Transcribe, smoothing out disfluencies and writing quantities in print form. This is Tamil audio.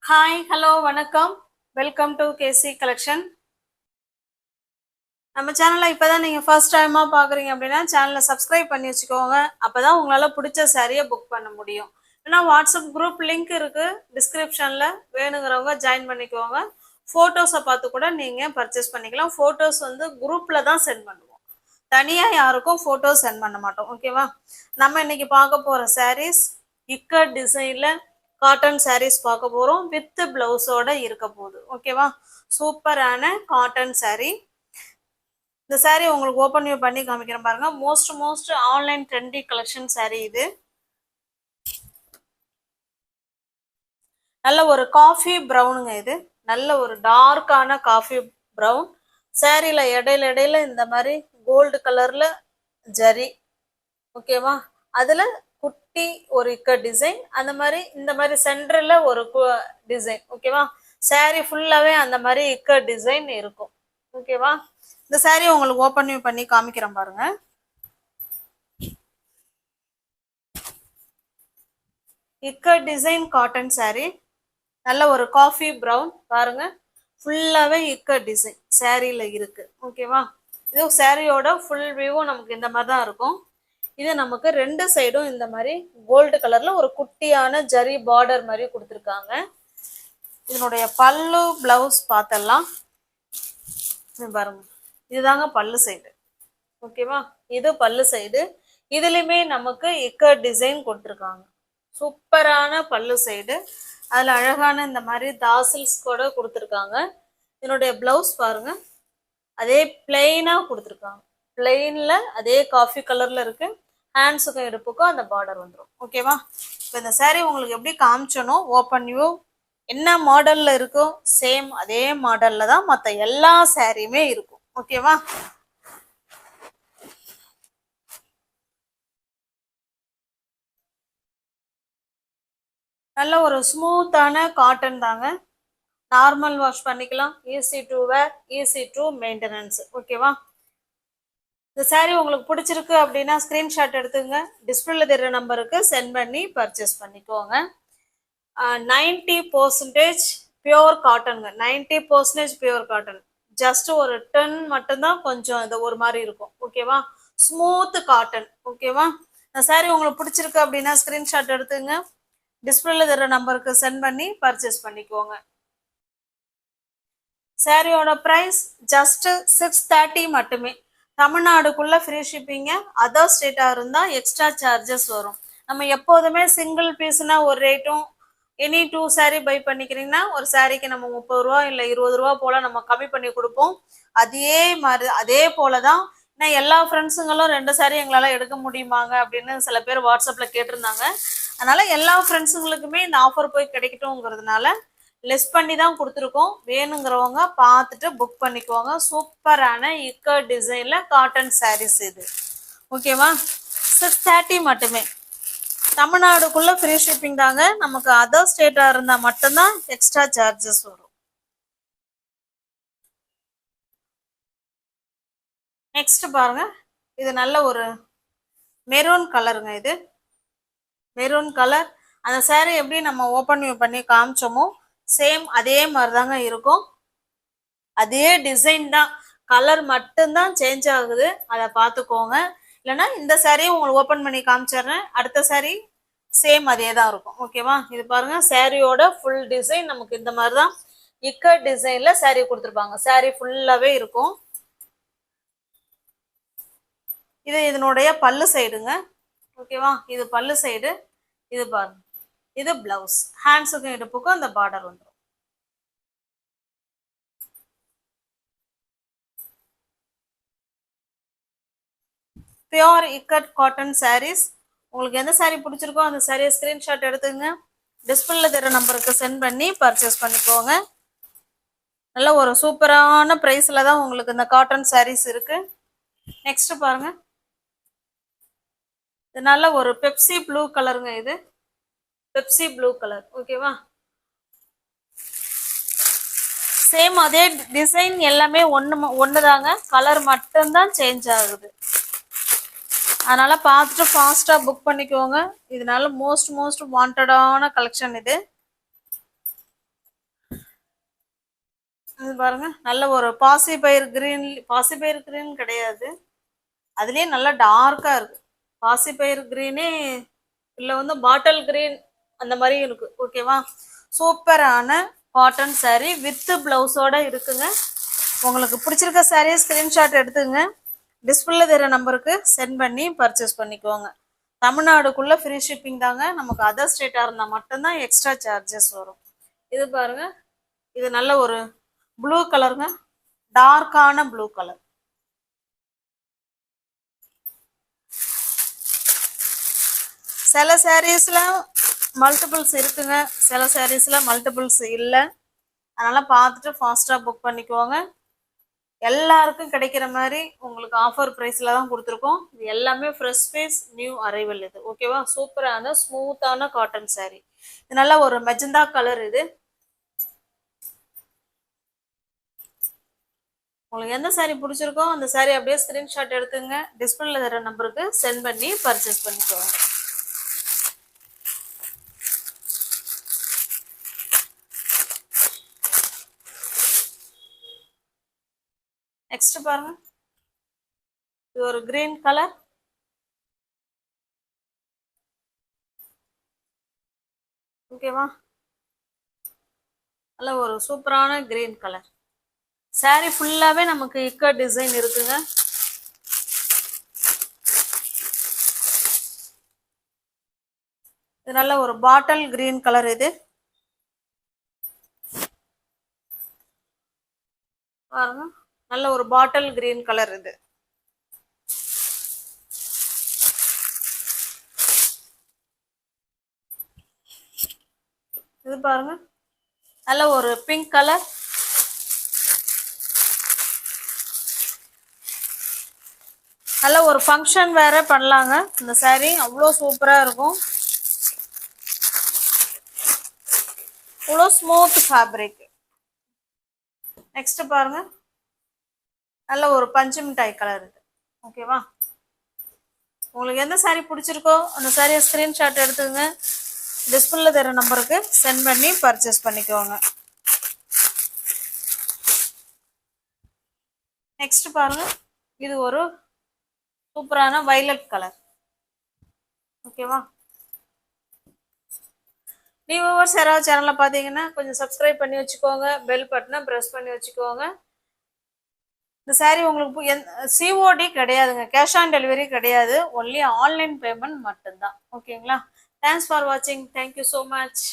ஹாய் ஹலோ வணக்கம். Welcome to KC collection. நம்ம சேனலை இப்போதான் நீங்கள் ஃபர்ஸ்ட் டைமாக பார்க்குறீங்க அப்படின்னா சேனலை சப்ஸ்கிரைப் பண்ணி வச்சுக்கோங்க. அப்போ தான் உங்களால் பிடிச்ச சாரியை புக் பண்ண முடியும். ஏன்னா வாட்ஸ்அப் குரூப் லிங்க் இருக்குது டிஸ்கிரிப்ஷனில், வேணுங்கிறவங்க ஜாயின் பண்ணிக்கோங்க. ஃபோட்டோஸை பார்த்து கூட நீங்கள் பர்ச்சேஸ் பண்ணிக்கலாம். ஃபோட்டோஸ் வந்து குரூப்பில் தான் சென்ட் பண்ணுவோம், தனியாக யாருக்கும் ஃபோட்டோஸ் சென்ட் பண்ண மாட்டோம். ஓகேவா? நம்ம இன்னைக்கு பார்க்க போகிற சாரீஸ் இக்கட் டிசைனில் காட்டன் சாரீஸ் பார்க்க போகிறோம். வித் பிளவுஸோட இருக்க போகுது. ஓகேவா? சூப்பரான காட்டன் சாரீ. இந்த சாரீ உங்களுக்கு ஓப்பன் வியூ பண்ணி காமிக்கிறேன் பாருங்க. Most online trendy collection sari இது. நல்ல ஒரு காஃபி ப்ரௌனுங்க இது. நல்ல ஒரு டார்க்கான காஃபி ப்ரௌன். சாரீல இடையில இந்த மாதிரி கோல்டு கலர்ல ஜரி. ஓகேவா? அதுல குட்டி ஒரு இக்க டிசைன், அந்த மாதிரி இந்த மாதிரி சென்டர்ல ஒரு டிசைன். ஓகேவா? சாரீ ஃபுல்லாவே அந்த மாதிரி இக்க டிசைன் இருக்கும். ஓகேவா? இந்த சாரீ உங்களுக்கு ஓப்பன் பண்ணி காமிக்கிறேன் பாருங்க. இக்க டிசைன் காட்டன் சாரீ. நல்ல ஒரு காஃபி ப்ரௌன் பாருங்க. ஃபுல்லாவே இக்க டிசைன் சாரீல இருக்கு. ஓகேவா? இது சாரியோட ஃபுல் வியூவும் நமக்கு இந்த மாதிரி தான் இருக்கும். இது நமக்கு ரெண்டு சைடும் இந்த மாதிரி கோல்டு கலர்ல ஒரு குட்டியான ஜரி பார்டர் மாதிரி கொடுத்துருக்காங்க. இதனுடைய பல்லு பிளவுஸ் பார்த்தலாம் பாருங்க. இதுதாங்க பல்லு சைடு. ஓகேவா? இது பல்லு சைடு. இதுலயுமே நமக்கு இக்க டிசைன் கொடுத்துருக்காங்க. சூப்பரான பல்லு சைடு. அதுல அழகான இந்த மாதிரி தாசில்ஸ் கூட கொடுத்துருக்காங்க. இதனுடைய பிளவுஸ் பாருங்க, அதே பிளெயினா கொடுத்துருக்காங்க. பிளெயின்ல அதே காஃபி கலர்ல இருக்கு. ஹேண்ட்ஸுக்கும் இடுப்புக்கும் அந்த பார்டர் வந்துடும். ஓகேவா? இப்போ இந்த சாரீ உங்களுக்கு எப்படி காமிச்சனும் ஓப்பன் வியூ என்ன மாடல்ல இருக்கோ சேம் அதே மாடல்ல தான் மற்ற எல்லா சாரியுமே இருக்கும். ஓகேவா? நல்ல ஒரு ஸ்மூத்தான காட்டன் தாங்க. நார்மல் வாஷ் பண்ணிக்கலாம். Easy to wear, easy to maintenance. ஓகேவா? இந்த சாரீ உங்களுக்கு பிடிச்சிருக்கு அப்படின்னா ஸ்கிரீன்ஷாட் எடுத்துங்க. டிஸ்பிளேல தெரிகிற நம்பருக்கு சென்ட் பண்ணி பர்ச்சேஸ் பண்ணிக்கோங்க. 90% பியோர் காட்டனுங்க. 90% pure cotton. ஜஸ்ட் ஒரு 10 மட்டும்தான் கொஞ்சம் இது ஒரு மாதிரி இருக்கும். ஓகேவா? Smooth cotton. ஓகேவா? இந்த சாரீ உங்களுக்கு பிடிச்சிருக்கு அப்படின்னா ஸ்கிரீன்ஷாட் எடுத்துங்க. டிஸ்பிளேல தெரிகிற நம்பருக்கு சென்ட் பண்ணி பர்ச்சேஸ் பண்ணிக்கோங்க. சாரியோட ப்ரைஸ் ஜஸ்ட் 630 மட்டுமே. தமிழ்நாடுக்குள்ள ஃப்ரீ ஷிப்பிங்க. அதர் ஸ்டேட்டாக இருந்தால் எக்ஸ்ட்ரா சார்ஜஸ் வரும். நம்ம எப்போதுமே சிங்கிள் பீஸ்னா ஒரு ரேட்டும், எனி 2 சாரீ பை பண்ணிக்கிறீங்கன்னா ஒரு சாரீக்கு நம்ம 30 ரூபா இல்லை 20 ரூபா போல நம்ம கம்மி பண்ணி கொடுப்போம். அதே மாதிரி அதே போல தான். ஏன்னா எல்லா ஃப்ரெண்ட்ஸுங்களும் 2 சாரீ எங்களால் எடுக்க முடியுமாங்க அப்படின்னு சில பேர் வாட்ஸ்அப்பில் கேட்டிருந்தாங்க. அதனால எல்லா ஃப்ரெண்ட்ஸுங்களுக்குமே இந்த ஆஃபர் போய் கிடைக்கட்டும்ங்கிறதுனால லெஸ் பண்ணி தான் கொடுத்துருக்கோம். வேணுங்கிறவங்க பார்த்துட்டு புக் பண்ணிக்குவாங்க. சூப்பரான இக்க டிசைன்ல காட்டன் சாரீஸ் இது. ஓகேவா? 630 மட்டுமே. தமிழ்நாடுக்குள்ள ஃப்ரீ ஷிப்பிங் தாங்க. நமக்கு அதர் ஸ்டேட்டா இருந்தா மட்டும்தான் எக்ஸ்ட்ரா சார்ஜஸ் வரும். நெக்ஸ்ட் பாருங்க. இது நல்ல ஒரு மெரூன் கலருங்க. இது மெரூன் கலர். அந்த சாரீ எப்படி நம்ம ஓப்பன் வியூ பண்ணி காமிச்சோமோ சேம் அதே மாதிரி தாங்க இருக்கும். அதே டிசைன் தான், கலர் மட்டும்தான் சேஞ்ச் ஆகுது. அதை பார்த்துக்கோங்க. இல்லைன்னா இந்த சாரியை உங்களுக்கு ஓப்பன் பண்ணி காமிச்சிடுறேன். அடுத்த சாரீ சேம் அதே தான் இருக்கும். ஓகேவா? இது பாருங்க. சாரியோட ஃபுல் டிசைன் நமக்கு இந்த மாதிரி தான் இக்க டிசைன்ல சாரீ கொடுத்துருப்பாங்க. சாரீ ஃபுல்லாவே இருக்கும். இது இதனுடைய பல்லு சைடுங்க. ஓகேவா? இது பல்லு சைடு. இது பாருங்க, இது பிளவுஸ். ஹேண்ட்ஸுக்கும் இடுப்புக்கும் அந்த பார்டர் வந்துடும். Pure ikat cotton saris. உங்களுக்கு எந்த சாரீ பிடிச்சிருக்கோ அந்த சாரியை ஸ்கிரீன்ஷாட் எடுத்துங்க. டிஸ்பிளேல தர நம்பருக்கு சென்ட் பண்ணி பர்ச்சேஸ் பண்ணிக்கோங்க. நல்ல ஒரு சூப்பரான ப்ரைஸில் தான் உங்களுக்கு இந்த காட்டன் சாரீஸ் இருக்கு. நெக்ஸ்ட் பாருங்க. இது நல்ல ஒரு பெப்சி ப்ளூ கலருங்க. இது பெப்சி ப்ளூ கலர். ஓகேவா? சேம் அதே டிசைன் எல்லாமே ஒண்ணுதாங்க. கலர் மட்டும்தான் சேஞ்ச் ஆகுது. அதனால பார்த்துட்டு ஃபாஸ்டா புக் பண்ணிக்கோங்க. இதனால மோஸ்ட் வாண்டடான கலெக்ஷன் இது. இது பாருங்க நல்ல ஒரு பாசி பயிர் கிரீன் கிடையாது, அதுலயே நல்லா டார்க்கா இருக்கு. பாசிப்பயிறு கிரீனே இல்லை வந்து பாட்டில் கிரீன் அந்த மாதிரி இருக்கு. ஓகேவா, சூப்பரான காட்டன் saree வித் பிளவுஸோட இருக்குங்க. உங்களுக்கு பிடிச்சிருக்க சாரியை ஸ்கிரீன்ஷாட் எடுத்துங்க, டிஸ்பிளே தெரிய நம்பருக்கு சென்ட் பண்ணி பர்ச்சேஸ் பண்ணிக்கோங்க. தமிழ்நாடுக்குள்ள ஃப்ரீ ஷிப்பிங் தாங்க, நமக்கு அதர் ஸ்டேட்டாக இருந்தால் மட்டும்தான் எக்ஸ்ட்ரா சார்ஜஸ் வரும். இது பாருங்க, இது நல்ல ஒரு ப்ளூ கலருங்க, டார்க்கான ப்ளூ கலர். சில சாரீஸ்ல மல்டிபிள்ஸ் இருக்குங்க, சில சாரீஸ்ல மல்டிபிள்ஸ் இல்லை. அதனால பார்த்துட்டு ஃபாஸ்டா புக் பண்ணிக்கோங்க. எல்லாருக்கும் கிடைக்கிற மாதிரி உங்களுக்கு ஆஃபர் ப்ரைஸ்ல தான் கொடுத்துருக்கோம். இது எல்லாமே ஃப்ரெஷ் பீஸ், நியூ அரைவல். இது ஓகேவா, சூப்பரான ஸ்மூத்தான காட்டன் saree. இது நல்ல ஒரு மெஜந்தா கலர். இது உங்களுக்கு எந்த saree பிடிச்சிருக்கோ அந்த saree அப்படியே ஸ்கிரீன்ஷாட் எடுத்துங்க, டிஸ்பிளேல தர நம்பருக்கு சென்ட் பண்ணி பர்ச்சேஸ் பண்ணிக்கோங்க. நெக்ஸ்ட் பாருங்க, இது ஒரு கிரீன் கலர். ஓகேவா, நல்ல ஒரு சூப்பரான கிரீன் கலர். saree ஃபுல்லாவே நமக்கு இக்கட் டிசைன் இருக்குங்க. இது நல்ல ஒரு பாட்டில் கிரீன் கலர். இது பாருங்க, நல்ல ஒரு பாட்டில் கிரீன் கலர். இது இது பாருங்க, நல்ல ஒரு பிங்க் கலர். நல்ல ஒரு ஃபங்க்ஷன் வேற பண்ணலாங்க. இந்த saree அவ்வளோ சூப்பரா இருக்கும், அவ்வளோ ஸ்மூத் ஃபேப்ரிக். நெக்ஸ்ட் பாருங்க, நல்ல ஒரு பஞ்சு மிட்டாய் கலர். இது ஓகேவா, உங்களுக்கு எந்த saree பிடிச்சிருக்கோ அந்த சாரியை ஸ்கிரீன்ஷாட் எடுத்துங்க, டிஸ்பிளேல தர நம்பருக்கு சென்ட் பண்ணி பர்ச்சேஸ் பண்ணிக்கோங்க. நெக்ஸ்ட் பாருங்க, இது ஒரு சூப்பரான வைலட் கலர். ஓகேவா, வியூவர்ஸ் யாராவது சேனலை பார்த்தீங்கன்னா கொஞ்சம் சப்ஸ்கிரைப் பண்ணி வச்சுக்கோங்க, பெல் பட்டனை ப்ரெஸ் பண்ணி வச்சுக்கோங்க. இந்த saree உங்களுக்கு சிஓடி கிடையாதுங்க, கேஷ் ஆன் டெலிவரி கிடையாது, ஒன்லி ஆன்லைன் பேமெண்ட் மட்டும்தான். ஓகேங்களா, தேங்க்ஸ் ஃபார் வாட்சிங், தேங்க்யூ ஸோ மச்.